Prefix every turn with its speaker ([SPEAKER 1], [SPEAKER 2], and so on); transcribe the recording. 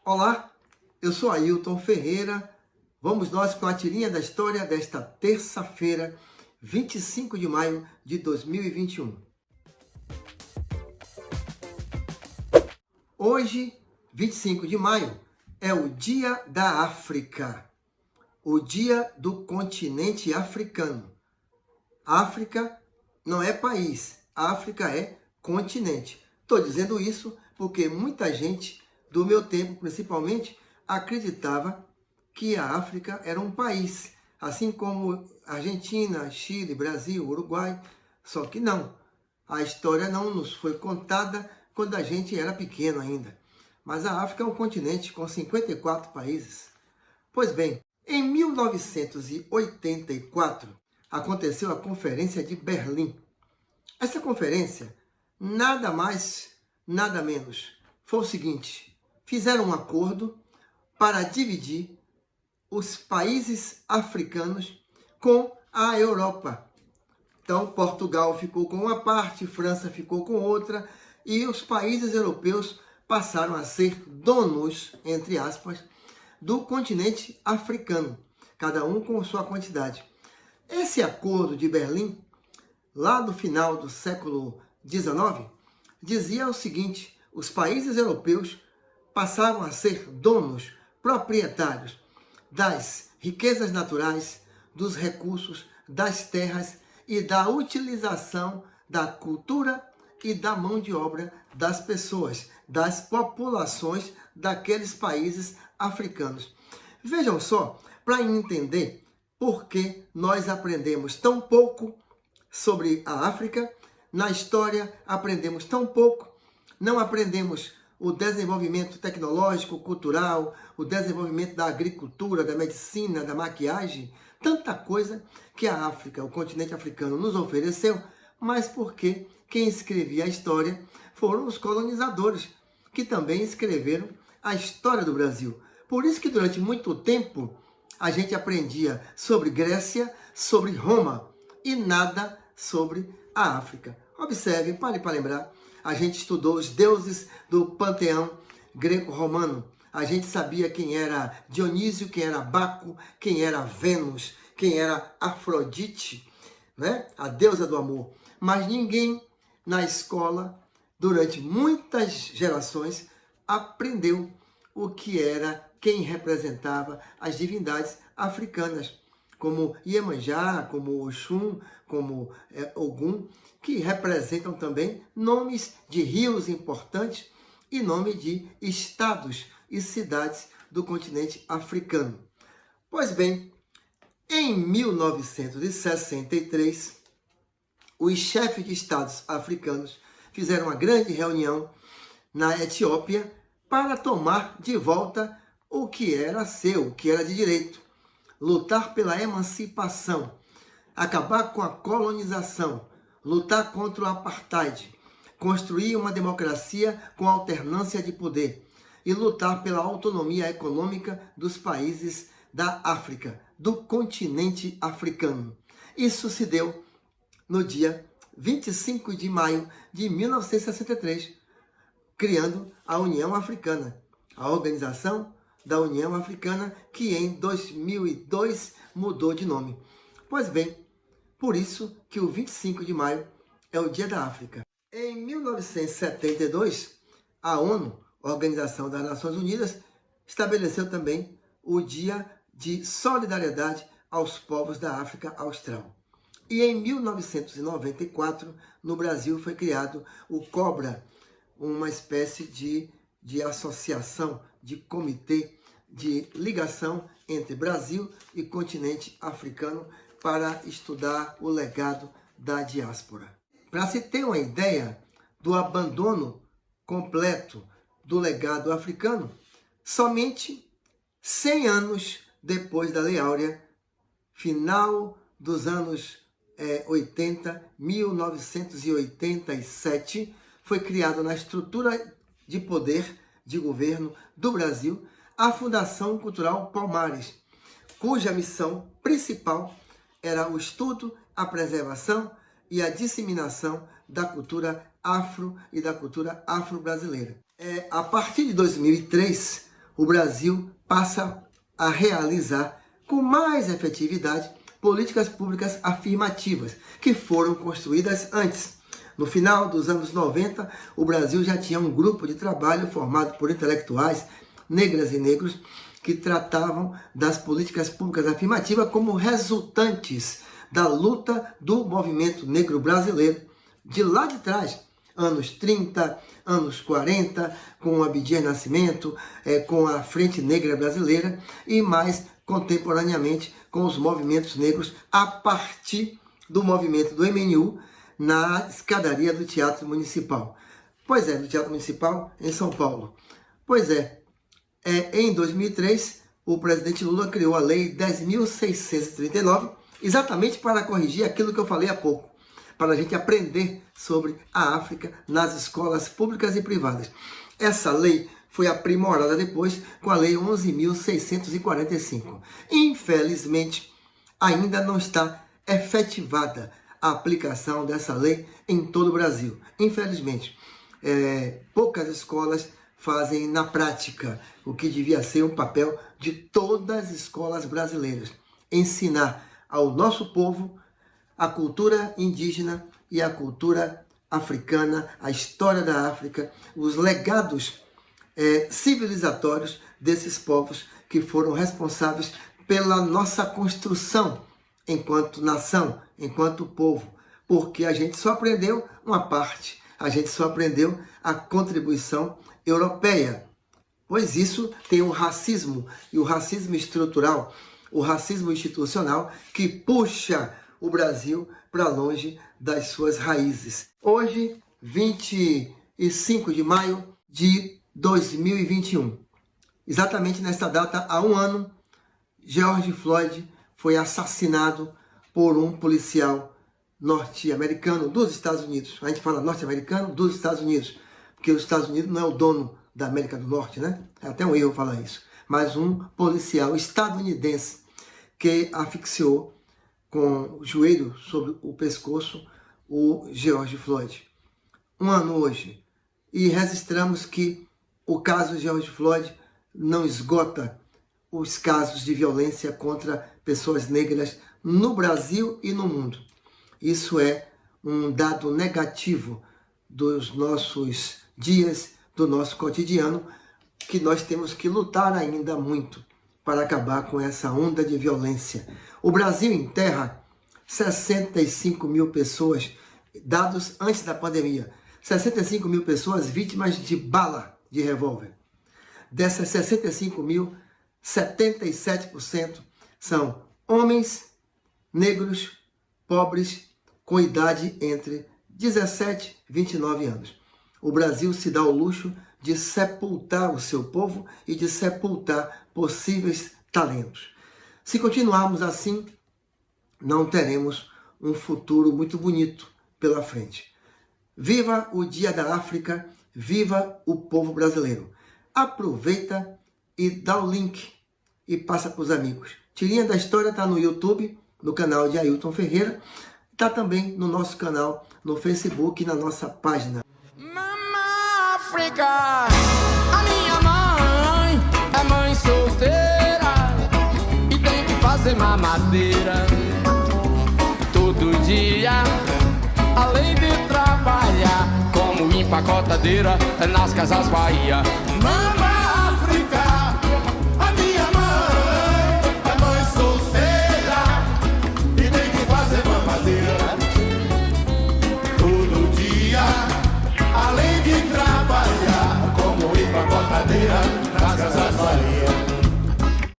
[SPEAKER 1] Olá, eu sou Ailton Ferreira. Vamos nós com a tirinha da história desta terça-feira, 25 de maio de 2021. Hoje, 25 de maio, é o Dia da África, o Dia do continente africano. África não é país, África é continente. Estou dizendo isso porque muita gente do meu tempo, principalmente, acreditava que a África era um país, assim como Argentina, Chile, Brasil, Uruguai, só que não. A história não nos foi contada quando a gente era pequeno ainda. Mas a África é um continente com 54 países. Pois bem, em 1984, aconteceu a Conferência de Berlim. Essa conferência, nada mais, nada menos, foi o seguinte: fizeram um acordo para dividir os países africanos com a Europa. Então, Portugal ficou com uma parte, França ficou com outra, e os países europeus passaram a ser donos, entre aspas, do continente africano, cada um com sua quantidade. Esse acordo de Berlim, lá no final do século XIX, dizia o seguinte: os países europeus passaram a ser donos, proprietários das riquezas naturais, dos recursos, das terras e da utilização da cultura e da mão de obra das pessoas, das populações daqueles países africanos. Vejam só, para entender por que nós aprendemos tão pouco sobre a África, na história aprendemos tão pouco, não aprendemos o desenvolvimento tecnológico, cultural, o desenvolvimento da agricultura, da medicina, da maquiagem, tanta coisa que a África, o continente africano, nos ofereceu, mas porque quem escrevia a história foram os colonizadores, que também escreveram a história do Brasil. Por isso que durante muito tempo a gente aprendia sobre Grécia, sobre Roma e nada sobre a África. Observe, pare para lembrar, a gente estudou os deuses do panteão greco-romano. A gente sabia quem era Dionísio, quem era Baco, quem era Vênus, quem era Afrodite, né? A deusa do amor. Mas ninguém na escola, durante muitas gerações, aprendeu o que era, quem representava as divindades africanas, como Iemanjá, como Oxum, como Ogum, que representam também nomes de rios importantes e nome de estados e cidades do continente africano. Pois bem, em 1963, os chefes de estados africanos fizeram uma grande reunião na Etiópia para tomar de volta o que era seu, o que era de direito, lutar pela emancipação, acabar com a colonização, lutar contra o apartheid, construir uma democracia com alternância de poder e lutar pela autonomia econômica dos países da África, do continente africano. Isso se deu no dia 25 de maio de 1963, criando a União Africana, a Organização da União Africana, que em 2002 mudou de nome. Pois bem, por isso que o 25 de maio é o Dia da África. Em 1972, a ONU, Organização das Nações Unidas, estabeleceu também o Dia de Solidariedade aos povos da África Austral. E em 1994, no Brasil, foi criado o COBRA, uma espécie de associação, de comitê de ligação entre Brasil e continente africano para estudar o legado da diáspora. Para se ter uma ideia do abandono completo do legado africano, somente 100 anos depois da Lei Áurea, final dos anos 1987, foi criado na estrutura de poder de governo do Brasil a Fundação Cultural Palmares, cuja missão principal era o estudo, a preservação e a disseminação da cultura afro e da cultura afro-brasileira. A partir de 2003, o Brasil passa a realizar com mais efetividade políticas públicas afirmativas, que foram construídas antes. No final dos anos 90, o Brasil já tinha um grupo de trabalho formado por intelectuais, negras e negros, que tratavam das políticas públicas afirmativas como resultantes da luta do movimento negro brasileiro, de lá de trás, anos 30, anos 40, com o Abdias Nascimento, com a Frente Negra Brasileira e mais contemporaneamente com os movimentos negros a partir do movimento do MNU na escadaria do Teatro Municipal. Pois é, do Teatro Municipal em São Paulo. Pois é, em 2003, o presidente Lula criou a Lei 10.639, exatamente para corrigir aquilo que eu falei há pouco, para a gente aprender sobre a África nas escolas públicas e privadas. Essa lei foi aprimorada depois com a Lei 11.645. Infelizmente, ainda não está efetivada a aplicação dessa lei em todo o Brasil. Infelizmente, poucas escolas fazem na prática o que devia ser um papel de todas as escolas brasileiras: ensinar ao nosso povo a cultura indígena e a cultura africana, a história da África, os legados civilizatórios desses povos que foram responsáveis pela nossa construção enquanto nação, enquanto povo, porque a gente só aprendeu uma parte, a gente só aprendeu a contribuição europeia, pois isso tem o racismo, e o racismo estrutural, o racismo institucional, que puxa o Brasil para longe das suas raízes. Hoje, 25 de maio de 2021, exatamente nesta data, há um ano, George Floyd foi assassinado por um policial norte-americano dos Estados Unidos. A gente fala norte-americano dos Estados Unidos, porque os Estados Unidos não é o dono da América do Norte, né? É até um erro falar isso. Mas um policial estadunidense que asfixiou com o joelho sobre o pescoço o George Floyd. Um ano hoje. E registramos que o caso George Floyd não esgota os casos de violência contra pessoas negras no Brasil e no mundo. Isso é um dado negativo dos nossos dias, do nosso cotidiano, que nós temos que lutar ainda muito para acabar com essa onda de violência. O Brasil enterra 65 mil pessoas, dados antes da pandemia, 65 mil pessoas vítimas de bala de revólver. Dessas 65 mil, 77% são homens negros, pobres, com idade entre 17 e 29 anos. O Brasil se dá o luxo de sepultar o seu povo e de sepultar possíveis talentos. Se continuarmos assim, não teremos um futuro muito bonito pela frente. Viva o Dia da África, viva o povo brasileiro. Aproveita e dá o link e passa para os amigos. Tirinha da História está no YouTube, no canal de Ailton Ferreira. Está também no nosso canal, no Facebook, na nossa página.
[SPEAKER 2] Mama África, a minha mãe é mãe solteira e tem que fazer mamadeira todo dia, além de trabalhar como empacotadeira nas Casas Bahia.